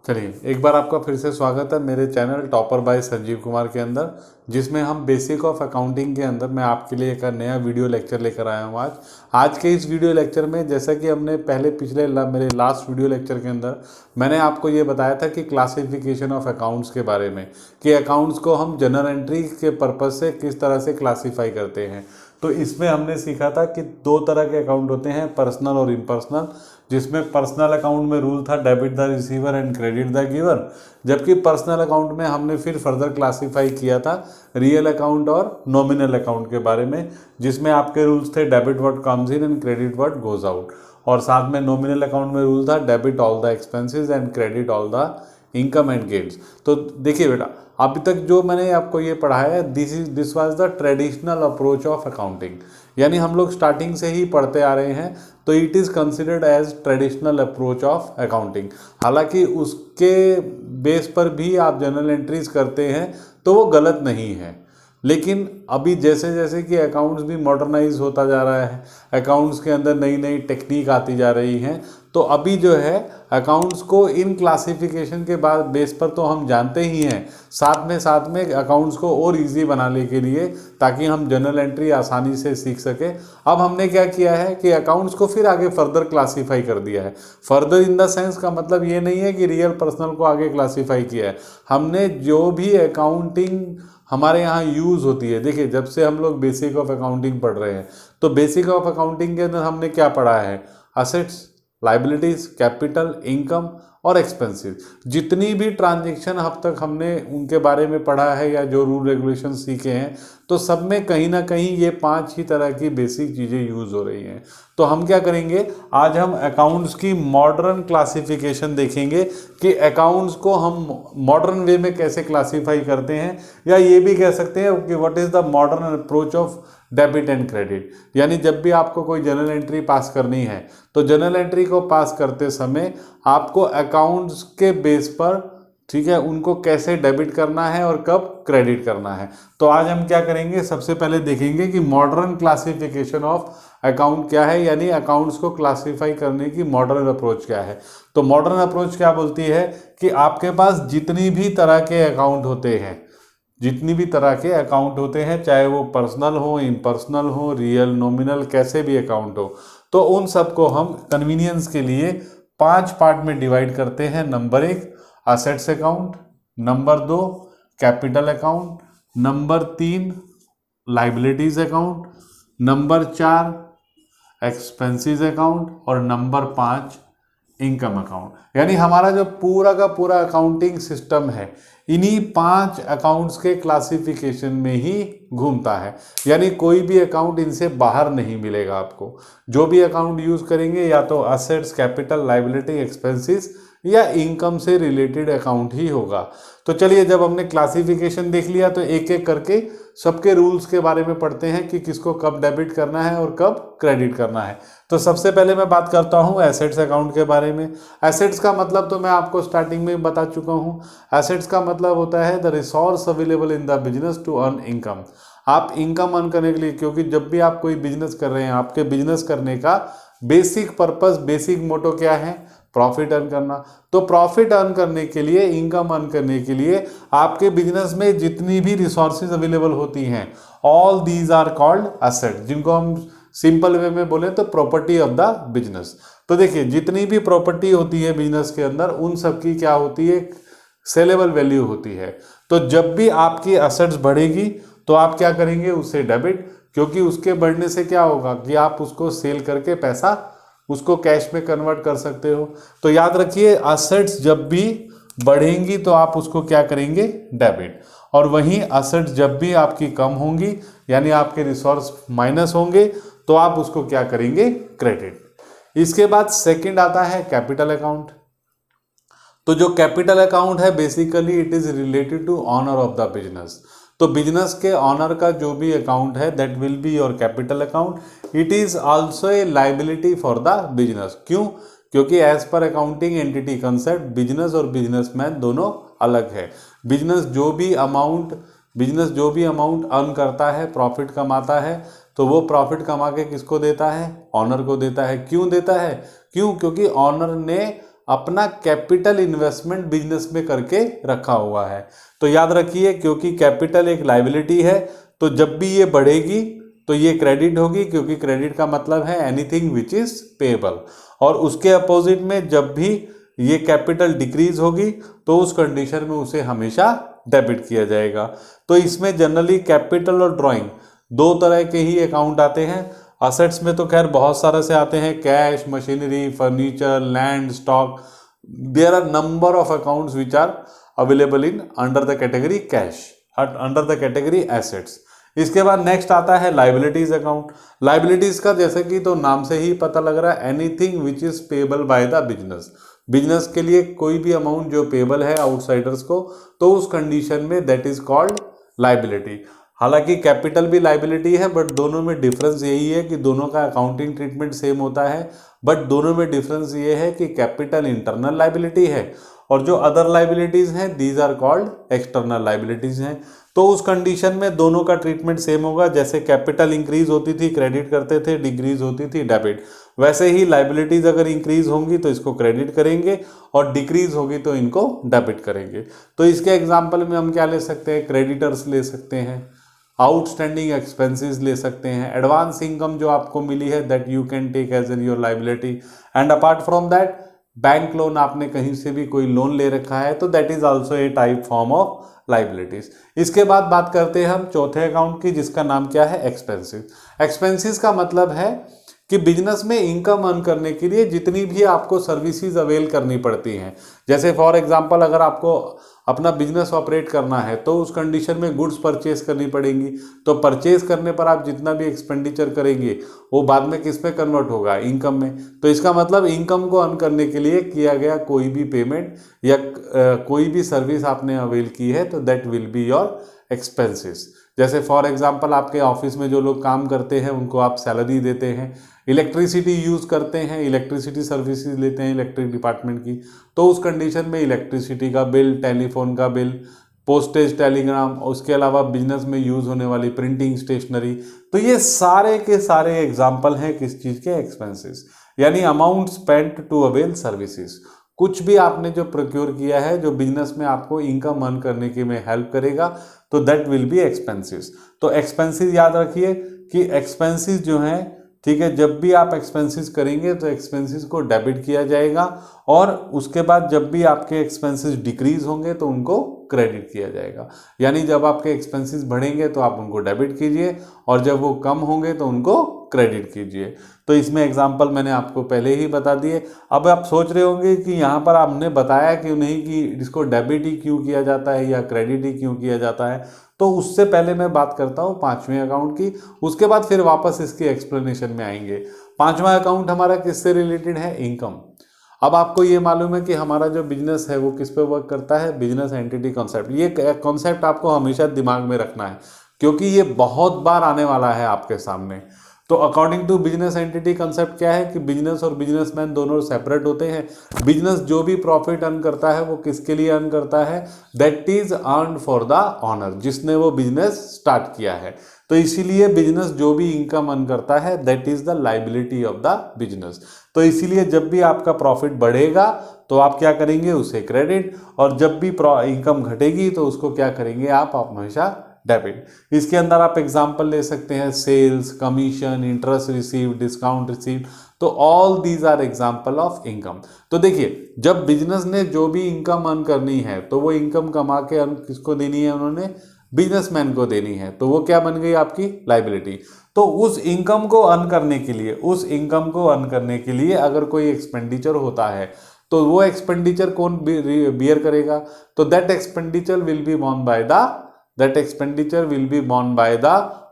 चलिए, एक बार आपका फिर से स्वागत है मेरे channel topper by Sanjeev Kumar के अंदर, जिसमें हम बेसिक ऑफ अकाउंटिंग के अंदर मैं आपके लिए एक नया वीडियो लेक्चर लेकर आया हूँ। आज के इस वीडियो लेक्चर में, जैसा कि हमने पहले मेरे लास्ट वीडियो लेक्चर के अंदर मैंने आपको ये बताया था कि क्लासिफिकेशन ऑफ अकाउंट्स के बारे में, कि अकाउंट्स को हम जनरल एंट्री के पर्पज़ से किस तरह से क्लासीफाई करते हैं। तो इसमें हमने सीखा था कि दो तरह के अकाउंट होते हैं, पर्सनल और इम्पर्सनल, जिसमें पर्सनल अकाउंट में रूल था debit the receiver and credit the giver, जबकि पर्सनल अकाउंट में हमने फिर फर्दर क्लासीफाई किया था रियल अकाउंट और नॉमिनल अकाउंट के बारे में, जिसमें आपके रूल्स थे debit what comes in and credit what goes out, और साथ में नॉमिनल अकाउंट में रूल था debit all the expenses and credit all the income and gains. तो देखिए बेटा, अभी तक जो मैंने आपको ये पढ़ाया है, this was the traditional approach of accounting, यानी हम लोग स्टार्टिंग से ही पढ़ते आ रहे हैं, तो it is considered as traditional approach of accounting. हालांकि उसके बेस पर भी आप जनरल एंट्रीज करते हैं तो वो गलत नहीं है, लेकिन अभी जैसे जैसे कि अकाउंट्स भी मॉडर्नाइज होता जा रहा है, अकाउंट्स के अंदर नई नई टेक्निक आती जा रही हैं, तो अभी जो है अकाउंट्स को इन क्लासिफिकेशन के बाद बेस पर तो हम जानते ही हैं, साथ में अकाउंट्स को और इजी बनाने के लिए, ताकि हम जनरल एंट्री आसानी से सीख सके, अब हमने क्या किया है कि अकाउंट्स को फिर आगे फर्दर क्लासीफाई कर दिया है। फर्दर इन द सेंस का मतलब ये नहीं है कि रियल पर्सनल को आगे क्लासीफाई किया है, हमने जो भी अकाउंटिंग हमारे यहाँ यूज़ होती है। देखिए, जब से हम लोग बेसिक ऑफ अकाउंटिंग पढ़ रहे हैं, तो बेसिक ऑफ अकाउंटिंग के अंदर हमने क्या पढ़ा है, असेट्स, लाइबिलिटीज, कैपिटल, इनकम और एक्सपेंसेस। जितनी भी ट्रांजैक्शन अब तक हमने उनके बारे में पढ़ा है या जो रूल रेगुलेशन सीखे हैं, तो सब में कहीं ना कहीं ये 5 ही तरह की बेसिक चीज़ें यूज़ हो रही हैं। तो हम क्या करेंगे, आज हम अकाउंट्स की मॉडर्न क्लासिफिकेशन देखेंगे कि अकाउंट्स को हम मॉडर्न वे में कैसे क्लासीफाई करते हैं, या ये भी कह सकते हैं कि what is the modern approach of debit and credit. यानी जब भी आपको कोई जनरल एंट्री पास करनी है, तो जनरल एंट्री को पास करते समय आपको अकाउंट्स के बेस पर, ठीक है, उनको कैसे डेबिट करना है और कब क्रेडिट करना है। तो आज हम क्या करेंगे, सबसे पहले देखेंगे कि मॉडर्न क्लासिफिकेशन ऑफ अकाउंट क्या है, यानी अकाउंट्स को क्लासीफाई करने की मॉडर्न अप्रोच क्या है। तो मॉडर्न अप्रोच क्या बोलती है कि आपके पास जितनी भी तरह के अकाउंट होते हैं, चाहे वो पर्सनल हो, इम्पर्सनल हो, रियल, नॉमिनल, कैसे भी अकाउंट हो, तो उन सबको हम कन्वीनियंस के लिए 5 पार्ट में डिवाइड करते हैं। Number 1 assets account, number 2 capital account, number 3 liabilities account, number 4 expenses account, और नंबर 5 इनकम अकाउंट। यानी हमारा जो पूरा का पूरा अकाउंटिंग सिस्टम है, इन्हीं 5 अकाउंट्स के क्लासिफिकेशन में ही घूमता है। यानी कोई भी अकाउंट इनसे बाहर नहीं मिलेगा आपको। जो भी अकाउंट यूज करेंगे, या तो असेट्स, कैपिटल, लाइबिलिटी, एक्सपेंसेस या इनकम से रिलेटेड अकाउंट ही होगा। तो चलिए, जब हमने क्लासिफिकेशन देख लिया, तो एक एक करके सबके रूल्स के बारे में पढ़ते हैं कि किसको कब डेबिट करना है और कब क्रेडिट करना है। तो सबसे पहले मैं बात करता हूं एसेट्स अकाउंट के बारे में। एसेट्स का मतलब तो मैं आपको स्टार्टिंग में बता चुका हूं। एसेट्स का मतलब होता है the resource available in the business to earn income. आप इनकम अर्न करने के लिए, क्योंकि जब भी आप कोई बिजनेस कर रहे हैं, आपके बिजनेस करने का बेसिक पर्पस, बेसिक मोटो क्या है, प्रॉफिट अर्न करना। तो प्रॉफिट अर्न करने के लिए, इनकम अर्न करने के लिए आपके बिजनेस में जितनी भी रिसोर्सेज अवेलेबल होती हैं, all these are called asset, जिनको हम सिंपल वे में बोले तो प्रॉपर्टी ऑफ द बिजनेस। तो देखिए, जितनी भी प्रॉपर्टी होती है बिजनेस के अंदर, उन सब की क्या होती है, सेलेबल वैल्यू होती है। तो जब भी आपकी असेट्स बढ़ेगी, तो आप क्या करेंगे, उससे डेबिट, क्योंकि उसके बढ़ने से क्या होगा कि आप उसको सेल करके पैसा, उसको कैश में कन्वर्ट कर सकते हो। तो याद रखिए, असेट्स जब भी बढ़ेंगी तो आप उसको क्या करेंगे, डेबिट, और वहीं असेट्स जब भी आपकी कम होंगी, यानी आपके रिसोर्स माइनस होंगे, तो आप उसको क्या करेंगे, क्रेडिट। इसके बाद सेकंड आता है कैपिटल अकाउंट। तो जो कैपिटल अकाउंट है, basically it is related to owner of the business. तो बिजनेस के ऑनर का जो भी अकाउंट है, that will be your capital account. It is also a liability for the business. क्यों? क्योंकि as per accounting entity concept, business और businessman दोनों अलग है। बिजनेस जो भी अमाउंट अर्न करता है, प्रॉफिट कमाता है, तो वो प्रॉफिट कमा के किसको देता है, ऑनर को देता है। क्यों देता है? क्योंकि ऑनर ने अपना कैपिटल इन्वेस्टमेंट बिजनेस में करके रखा हुआ है। तो याद रखिए, क्योंकि कैपिटल एक लायबिलिटी है, तो जब भी ये बढ़ेगी तो ये क्रेडिट होगी, क्योंकि क्रेडिट का मतलब है एनीथिंग विच इज पेएबल। और उसके अपोजिट में जब भी ये कैपिटल डिक्रीज होगी तो उस कंडीशन में उसे हमेशा डेबिट किया जाएगा। तो इसमें जनरली कैपिटल और ड्राइंग दो तरह के ही अकाउंट आते हैं। असेट्स में तो खैर बहुत सारे से आते हैं, cash, machinery, furniture, land, stock. There are number of accounts which are available in under the category cash, under the category assets. इसके बाद नेक्स्ट आता है लाइबिलिटीज अकाउंट। लाइबिलिटीज का जैसे कि तो नाम से ही पता लग रहा है, anything which is payable by the business. Business के लिए कोई भी अमाउंट जो पेएबल है आउटसाइडर्स को, तो उस कंडीशन में दैट इज कॉल्ड लाइबिलिटी। हालांकि कैपिटल भी लाइबिलिटी है, बट दोनों में डिफरेंस यही है कि दोनों का अकाउंटिंग ट्रीटमेंट सेम होता है, बट दोनों में डिफरेंस ये है कि कैपिटल इंटरनल लाइबिलिटी है और जो अदर लाइबिलिटीज हैं these are called external liabilities हैं। तो उस कंडीशन में दोनों का ट्रीटमेंट सेम होगा। जैसे कैपिटल इंक्रीज होती थी क्रेडिट करते थे, डिक्रीज होती थी डेबिट, वैसे ही लाइबिलिटीज अगर इंक्रीज होंगी तो इसको क्रेडिट करेंगे और डिक्रीज होगी तो इनको डेबिट करेंगे। तो इसके एग्जाम्पल में हम क्या ले सकते हैं, क्रेडिटर्स ले सकते हैं, आउटस्टैंडिंग एक्सपेंसेस ले सकते हैं, एडवांस इनकम जो आपको मिली है that you can take as an your liability, and apart from that bank loan, आपने कहीं से भी कोई लोन ले रखा है तो that is also a type form of liabilities. इसके बाद बात करते हैं हम चौथे अकाउंट की, जिसका नाम क्या है, एक्सपेंसेस। एक्सपेंसेस का मतलब है कि बिजनेस में इनकम अर्न करने के लिए जितनी भी आपको सर्विसेज अवेल करनी पड़ती हैं। जैसे फॉर एग्जांपल अगर आपको अपना बिजनेस ऑपरेट करना है तो उस कंडीशन में गुड्स परचेज करनी पड़ेंगी, तो परचेज करने पर आप जितना भी एक्सपेंडिचर करेंगे वो बाद में किस में कन्वर्ट होगा, इनकम में। तो इसका मतलब इनकम को अर्न करने के लिए किया गया कोई भी पेमेंट या कोई भी सर्विस आपने अवेल की है तो that will be your expenses. जैसे फॉर एग्जांपल आपके ऑफिस में जो लोग काम करते हैं उनको आप सैलरी देते हैं, इलेक्ट्रिसिटी यूज़ करते हैं, इलेक्ट्रिसिटी सर्विसेज लेते हैं इलेक्ट्रिक डिपार्टमेंट की, तो उस कंडीशन में इलेक्ट्रिसिटी का बिल, टेलीफोन का बिल, पोस्टेज, टेलीग्राम, उसके अलावा बिजनेस में यूज़ होने वाली प्रिंटिंग, स्टेशनरी, तो ये सारे के सारे एग्जाम्पल हैं किस चीज़ के, एक्सपेंसेस, यानी amount spent to avail services. कुछ भी आपने जो प्रोक्योर किया है जो बिजनेस में आपको इनकम अर्न करने के में हेल्प करेगा तो दैट विल बी एक्सपेंसेस। तो एक्सपेंसेस याद रखिए कि एक्सपेंसेस जो हैं, ठीक है, जब भी आप एक्सपेंसेस करेंगे तो एक्सपेंसेस को डेबिट किया जाएगा और उसके बाद जब भी आपके एक्सपेंसेस डिक्रीज होंगे तो उनको क्रेडिट किया जाएगा। यानी जब आपके एक्सपेंसेस बढ़ेंगे तो आप उनको डेबिट कीजिए और जब वो कम होंगे तो उनको क्रेडिट कीजिए। तो इसमें एग्जांपल मैंने आपको पहले ही बता दिए। अब आप सोच रहे होंगे कि यहाँ पर आपने बताया क्यों नहीं कि इसको डेबिट ही क्यों किया जाता है या क्रेडिट ही क्यों किया जाता है। तो उससे पहले मैं बात करता हूँ पांचवें अकाउंट की, उसके बाद फिर वापस इसकी एक्सप्लेनेशन में आएंगे। पांचवा अकाउंट हमारा किससे रिलेटेड है, इनकम। अब आपको ये मालूम है कि हमारा जो बिजनेस है वो किस पे वर्क करता है, बिजनेस एंटिटी कॉन्सेप्ट। ये कॉन्सेप्ट आपको हमेशा दिमाग में रखना है क्योंकि ये बहुत बार आने वाला है आपके सामने। तो according to business entity concept क्या है कि बिजनेस और बिजनेसमैन दोनों सेपरेट होते हैं। बिजनेस जो भी प्रॉफिट अर्न करता है वो किसके लिए अर्न करता है, that is earn for the owner, जिसने वो बिजनेस स्टार्ट किया है। तो इसीलिए बिजनेस जो भी इनकम अर्न करता है that is the liability of the business. तो इसीलिए जब भी आपका प्रॉफिट बढ़ेगा तो आप क्या करेंगे, उसे क्रेडिट, और जब भी इनकम घटेगी तो उसको क्या करेंगे आप हमेशा डेबिट। इसके अंदर आप एग्जांपल ले सकते हैं sales, commission, interest receive, discount receive, तो all these are example of income. तो देखिए जब बिजनेस ने जो भी इनकम अर्न करनी है तो वो इनकम कमा के अर्न किसको देनी है, उन्होंने बिजनेसमैन को देनी है, तो वो क्या बन गई आपकी लाइबिलिटी। तो उस इनकम को अर्न करने के लिए, उस इनकम को अर्न करने के लिए अगर कोई एक्सपेंडिचर होता है तो वो एक्सपेंडिचर कौन बियर करेगा, तो that expenditure will be borne by the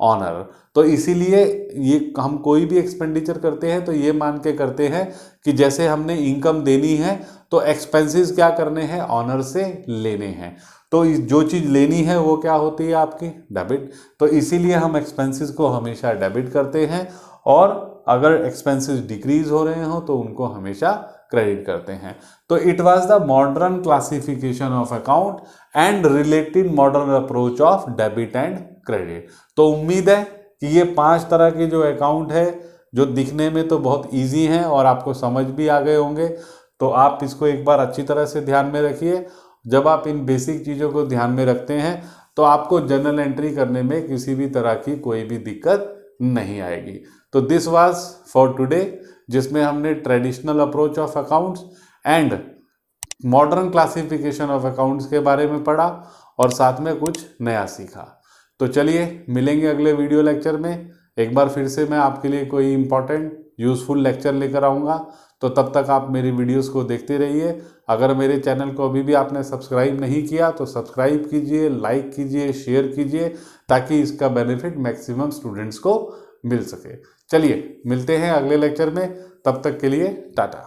owner. तो इसीलिए ये हम कोई भी एक्सपेंडिचर करते हैं तो ये मान के करते हैं कि जैसे हमने इनकम देनी है तो एक्सपेंसेस क्या करने हैं, ऑनर से लेने हैं। तो जो चीज़ लेनी है वो क्या होती है आपकी, डेबिट। तो इसीलिए हम एक्सपेंसेस को हमेशा डेबिट करते हैं और अगर एक्सपेंसेस डिक्रीज हो रहे हो तो उनको हमेशा क्रेडिट करते हैं। तो it was the modern classification of account and related modern approach of debit and credit. तो उम्मीद है कि ये 5 तरह के जो अकाउंट है जो दिखने में तो बहुत इजी हैं और आपको समझ भी आ गए होंगे। तो आप इसको एक बार अच्छी तरह से ध्यान में रखिए। जब आप इन बेसिक चीज़ों को ध्यान में रखते हैं तो आपको जर्नल एंट्री करने में किसी भी तरह की कोई भी दिक्कत नहीं आएगी। तो दिस वाज फॉर टुडे, जिसमें हमने traditional approach of accounts and modern classification of accounts के बारे में पढ़ा और साथ में कुछ नया सीखा। तो चलिए मिलेंगे अगले वीडियो लेक्चर में। एक बार फिर से मैं आपके लिए कोई इंपॉर्टेंट यूज़फुल लेक्चर लेकर आऊँगा। तो तब तक आप मेरी वीडियोस को देखते रहिए। अगर मेरे चैनल को अभी भी आपने सब्सक्राइब नहीं किया तो सब्सक्राइब कीजिए, लाइक कीजिए, शेयर कीजिए, ताकि इसका बेनिफिट मैक्सिमम स्टूडेंट्स को मिल सके। चलिए मिलते हैं अगले लेक्चर में, तब तक के लिए टाटा।